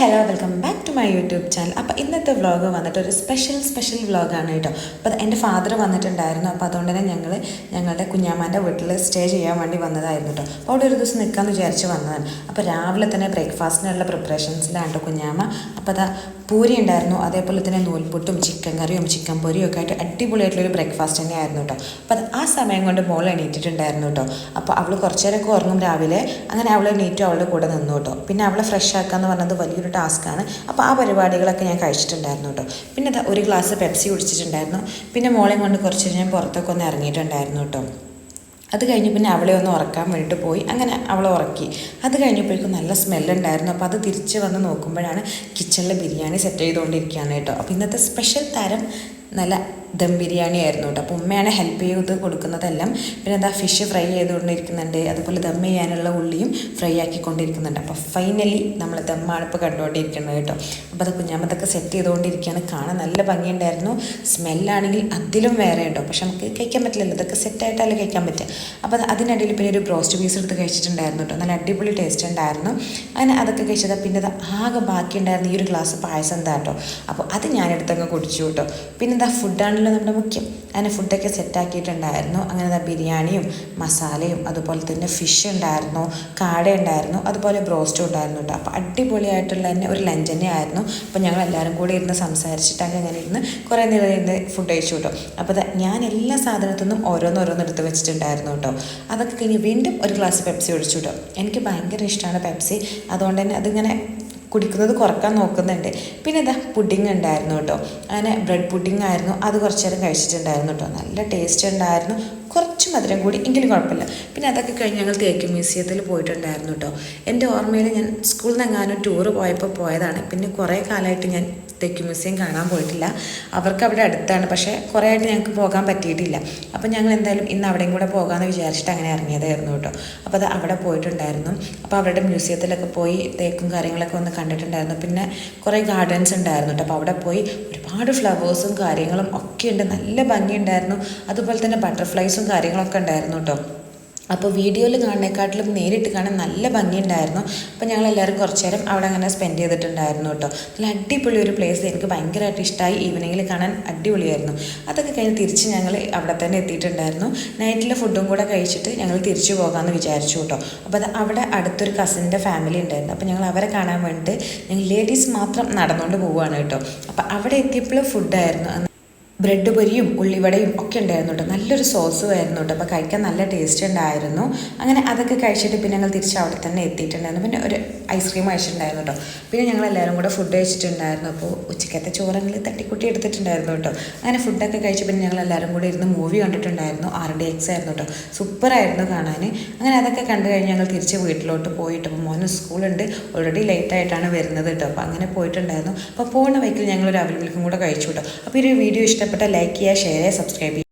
Hello welcome back to my YouTube channel. അപ്പോൾ ഇന്നത്തെ vlog വന്നിട്ട് ഒരു സ്പെഷ്യൽ വ്ളോഗാണ് കേട്ടോ. അപ്പോൾ എൻ്റെ ഫാദർ വന്നിട്ടുണ്ടായിരുന്നു. അപ്പോൾ അതുകൊണ്ട് തന്നെ ഞങ്ങളുടെ കുഞ്ഞാമാൻ്റെ വീട്ടിൽ സ്റ്റേ ചെയ്യാൻ വേണ്ടി വന്നതായിരുന്നു കേട്ടോ. അപ്പോൾ അവിടെ ഒരു ദിവസം നിൽക്കാമെന്ന് വിചാരിച്ച് വന്നതാണ്. അപ്പോൾ രാവിലെ തന്നെ ബ്രേക്ക്ഫാസ്റ്റിനുള്ള പ്രിപ്പറേഷൻസിലാണ് കേട്ടോ കുഞ്ഞാമ. അപ്പോൾ അതാ പൂരി ഉണ്ടായിരുന്നു, അതേപോലെ തന്നെ നൂൽപുട്ടും ചിക്കൻ കറിയും ചിക്കൻ പൊരിയും ഒക്കെ ആയിട്ട് അടിപൊളിയായിട്ടുള്ളൊരു ബ്രേക്ക്ഫാസ്റ്റ് തന്നെയായിരുന്നു കേട്ടോ. അപ്പോൾ ആ സമയം കൊണ്ട് മോൾ എണീറ്റിട്ടുണ്ടായിരുന്നു കേട്ടോ. അപ്പോൾ അവൾ കുറച്ച് നേരമൊക്കെ ഉറങ്ങും രാവിലെ. അങ്ങനെ അവൾ എണീറ്റും അവളുടെ കൂടെ നിന്നു കേട്ടോ. പിന്നെ അവളെ ഫ്രഷ് ആക്കാന്ന് പറഞ്ഞത് വലിയൊരു ടാസ്ക്കാണ്. അപ്പോൾ ആ പരിപാടികളൊക്കെ ഞാൻ കഴിച്ചിട്ടുണ്ടായിരുന്നു കേട്ടോ. പിന്നെ ഒരു ഗ്ലാസ് പെപ്സി കുടിച്ചിട്ടുണ്ടായിരുന്നു. പിന്നെ മോളെയും കൊണ്ട് കുറച്ച് ഞാൻ പുറത്തൊക്കെ ഒന്ന് ഇറങ്ങിയിട്ടുണ്ടായിരുന്നു കേട്ടോ. അത് കഴിഞ്ഞ് പിന്നെ അവളെ ഒന്ന് ഉറക്കാൻ വേണ്ടിയിട്ട് പോയി. അങ്ങനെ അവളെ ഉറക്കി. അത് കഴിഞ്ഞപ്പോഴേക്കും നല്ല സ്മെല്ലുണ്ടായിരുന്നു. അപ്പോൾ അത് തിരിച്ച് വന്ന് നോക്കുമ്പോഴാണ് കിച്ചണിൽ ബിരിയാണി സെറ്റ് ചെയ്തുകൊണ്ടിരിക്കുകയാണ് കേട്ടോ. അപ്പോൾ ഇന്നത്തെ സ്പെഷ്യൽ തരം നല്ല ദം ബിരിയാണി ആയിരുന്നു കേട്ടോ. അപ്പോൾ ഉമ്മയാണ് ഹെൽപ്പ് ചെയ്ത് കൊടുക്കുന്നതെല്ലാം. പിന്നെ എന്താ ഫിഷ് ഫ്രൈ ചെയ്തുകൊണ്ടിരിക്കുന്നുണ്ട്, അതുപോലെ ദം ചെയ്യാനുള്ള ഉള്ളിയും ഫ്രൈ ആക്കിക്കൊണ്ടിരിക്കുന്നുണ്ട്. അപ്പോൾ ഫൈനലി നമ്മൾ ദമ്മാണ് ഇപ്പോൾ കണ്ടുകൊണ്ടിരിക്കുന്നത് കേട്ടോ. അപ്പോൾ അത് കുഞ്ഞാമത്തൊക്കെ സെറ്റ് ചെയ്തുകൊണ്ടിരിക്കുകയാണ്. കാണാൻ നല്ല ഭംഗിയുണ്ടായിരുന്നു. സ്മെല്ലാണെങ്കിൽ അതിലും വേറെ കേട്ടോ. പക്ഷെ നമുക്ക് കഴിക്കാൻ പറ്റില്ലല്ലോ, ഇതൊക്കെ സെറ്റായിട്ടല്ലേ കഴിക്കാൻ പറ്റുക. അപ്പോൾ അതിനിടയിൽ പിന്നെ ഒരു ബ്രോസ്റ്റ് പീസ് എടുത്ത് കഴിച്ചിട്ടുണ്ടായിരുന്നു കേട്ടോ. നല്ല അടിപൊളി ടേസ്റ്റ് ഉണ്ടായിരുന്നു. അങ്ങനെ അതൊക്കെ കഴിച്ചത്. പിന്നെ അത് ആകെ ബാക്കിയുണ്ടായിരുന്നു ഈ ഒരു ഗ്ലാസ് പായസം എന്താ കേട്ടോ. അപ്പോൾ അത് ഞാനെടുത്തങ്ങ് കുടിച്ചു കേട്ടോ. പിന്നെ എന്താ ഫുഡാണല്ലോ നമ്മുടെ മുഖ്യം. അങ്ങനെ ഫുഡൊക്കെ സെറ്റാക്കിയിട്ടുണ്ടായിരുന്നു. അങ്ങനെ ബിരിയാണിയും മസാലയും അതുപോലെ തന്നെ ഫിഷ് ഉണ്ടായിരുന്നു, കാട ഉണ്ടായിരുന്നു, അതുപോലെ ബ്രോസ്റ്റും ഉണ്ടായിരുന്നു കേട്ടോ. അപ്പോൾ അടിപൊളിയായിട്ടുള്ള തന്നെ ഒരു ലഞ്ച് തന്നെ ആയിരുന്നു. അപ്പോൾ ഞങ്ങൾ എല്ലാവരും കൂടി ഇരുന്ന് സംസാരിച്ചിട്ടൊക്കെ അങ്ങനെ ഇരുന്ന് കുറേ നേരം ഇരുന്ന് ഫുഡ് കഴിച്ചു കേട്ടോ. അപ്പോൾ ഞാൻ എല്ലാ സാധനത്തു നിന്നും ഓരോന്നോരോന്ന് എടുത്ത് വെച്ചിട്ടുണ്ടായിരുന്നു കേട്ടോ. അതൊക്കെ കഴിഞ്ഞ് വീണ്ടും ഒരു ഗ്ലാസ് പെപ്സി ഒഴിച്ചു കേട്ടോ. എനിക്ക് ഭയങ്കര ഇഷ്ടമാണ് പെപ്സി. അതുകൊണ്ട് തന്നെ അതിങ്ങനെ കുടിക്കുന്നത് കുറക്കാൻ നോക്കുന്നുണ്ട്. പിന്നെ ഇതാ പുഡിങ് ഉണ്ടായിരുന്നു കേട്ടോ. അങ്ങനെ ബ്രെഡ് പുഡിങ് ആയിരുന്നു. അത് കുറച്ച് നേരം കഴിച്ചിട്ടുണ്ടായിരുന്നു കേട്ടോ. നല്ല ടേസ്റ്റ് ഉണ്ടായിരുന്നു. കുറച്ച് മധുരം കൂടി എങ്കിലും കുഴപ്പമില്ല. പിന്നെ അതൊക്കെ കഴിഞ്ഞ് ഞങ്ങൾ തേക്ക് മ്യൂസിയത്തിൽ പോയിട്ടുണ്ടായിരുന്നു കേട്ടോ. എൻ്റെ ഓർമ്മയിൽ ഞാൻ സ്കൂളിൽ നിന്ന് എങ്ങാനും ടൂറ് പോയപ്പോൾ പോയതാണ്. പിന്നെ കുറേ കാലമായിട്ട് ഞാൻ തേക്ക് മ്യൂസിയം കാണാൻ പോയിട്ടില്ല. അവർക്ക് അവിടെ അടുത്താണ്, പക്ഷേ കുറേ ആയിട്ട് ഞങ്ങൾക്ക് പോകാൻ പറ്റിയിട്ടില്ല. അപ്പോൾ ഞങ്ങൾ എന്തായാലും ഇന്ന് അവിടെയും കൂടെ പോകാമെന്ന് വിചാരിച്ചിട്ട് അങ്ങനെ ഇറങ്ങിയതായിരുന്നു കേട്ടോ. അപ്പോൾ അത് അവിടെ പോയിട്ടുണ്ടായിരുന്നു. അപ്പോൾ അവരുടെ മ്യൂസിയത്തിലൊക്കെ പോയി തേക്കും കാര്യങ്ങളൊക്കെ ഒന്ന് കണ്ടിട്ടുണ്ടായിരുന്നു. പിന്നെ കുറേ ഗാർഡൻസ് ഉണ്ടായിരുന്നു കേട്ടോ. അപ്പോൾ അവിടെ പോയി ഒരുപാട് ഫ്ലവേഴ്സും കാര്യങ്ങളും ഒക്കെ ഉണ്ട്. നല്ല ഭംഗിയുണ്ടായിരുന്നു. അതുപോലെ തന്നെ ബട്ടർഫ്ലൈസും കാര്യങ്ങളൊക്കെ ഉണ്ടായിരുന്നു കേട്ടോ. അപ്പോൾ വീഡിയോയിൽ കാണുന്നതിനെക്കാട്ടിലും നേരിട്ട് കാണാൻ നല്ല ഭംഗിയുണ്ടായിരുന്നു. അപ്പോൾ ഞങ്ങളെല്ലാവരും കുറച്ച് നേരം അവിടെ അങ്ങനെ സ്പെൻഡ് ചെയ്തിട്ടുണ്ടായിരുന്നു കേട്ടോ. നല്ല അടിപൊളി ഒരു പ്ലേസ്, എനിക്ക് ഭയങ്കരമായിട്ട് ഇഷ്ടമായി. ഈവനിങ്ങിൽ കാണാൻ അടിപൊളിയായിരുന്നു. അതൊക്കെ കഴിഞ്ഞ് തിരിച്ച് ഞങ്ങൾ അവിടെ തന്നെ എത്തിയിട്ടുണ്ടായിരുന്നു. നൈറ്റിലെ ഫുഡും കൂടെ കഴിച്ചിട്ട് ഞങ്ങൾ തിരിച്ചു പോകാമെന്ന് വിചാരിച്ചു കേട്ടോ. അപ്പോൾ അത് അവിടെ അടുത്തൊരു കസിൻ്റെ ഫാമിലി ഉണ്ടായിരുന്നു. അപ്പോൾ ഞങ്ങൾ അവരെ കാണാൻ വേണ്ടിയിട്ട് ഞങ്ങൾ ലേഡീസ് മാത്രം നടന്നുകൊണ്ട് പോവുകയാണ് കേട്ടോ. അപ്പോൾ അവിടെ എത്തിയപ്പോൾ ഫുഡായിരുന്നു. ബ്രെഡ് പൊരിയും ഉള്ളിവടയും ഒക്കെ ഉണ്ടായിരുന്നു കേട്ടോ. നല്ലൊരു സോസും ആയിരുന്നു കേട്ടോ. അപ്പോൾ കഴിക്കാൻ നല്ല ടേസ്റ്റ് ഉണ്ടായിരുന്നു. അങ്ങനെ അതൊക്കെ കഴിച്ചിട്ട് പിന്നെ ഞങ്ങൾ തിരിച്ച് അവിടെ തന്നെ എത്തിയിട്ടുണ്ടായിരുന്നു. പിന്നെ ഒരു ഐസ്ക്രീം കഴിച്ചിട്ടുണ്ടായിരുന്നു കേട്ടോ. പിന്നെ ഞങ്ങൾ എല്ലാവരും കൂടെ ഫുഡ് കഴിച്ചിട്ടുണ്ടായിരുന്നു. അപ്പോൾ ഉച്ചക്കത്തെ ചോറങ്ങൾ തട്ടിക്കുട്ടി എടുത്തിട്ടുണ്ടായിരുന്നു കേട്ടോ. അങ്ങനെ ഫുഡൊക്കെ കഴിച്ച് പിന്നെ ഞങ്ങൾ എല്ലാവരും കൂടെ ഇരുന്ന് മൂവി കണ്ടിട്ടുണ്ടായിരുന്നു. RDX ആയിരുന്നു കേട്ടോ. സൂപ്പറായിരുന്നു കാണാൻ. അങ്ങനെ അതൊക്കെ കണ്ടു കഴിഞ്ഞ് ഞങ്ങൾ തിരിച്ച് വീട്ടിലോട്ട് പോയിട്ട്, അപ്പോൾ മോന് സ്കൂളുണ്ട്, ഓൾറെഡി ലേറ്റായിട്ടാണ് വരുന്നത് കേട്ടോ. അപ്പോൾ അങ്ങനെ പോയിട്ടുണ്ടായിരുന്നു. അപ്പോൾ പോകുന്ന വഴിക്കിൽ ഞങ്ങളൊരു അവൽ മിൽക്കും കൂടെ കഴിച്ചു കേട്ടോ. അപ്പോൾ ഈ ഒരു വീഡിയോ ഇഷ്ടപ്പെട്ട ലൈക്ക് ചെയ്യുക, ഷെയർ ചെയ്യുക, സബ്സ്ക്രൈബ് ചെയ്യുക.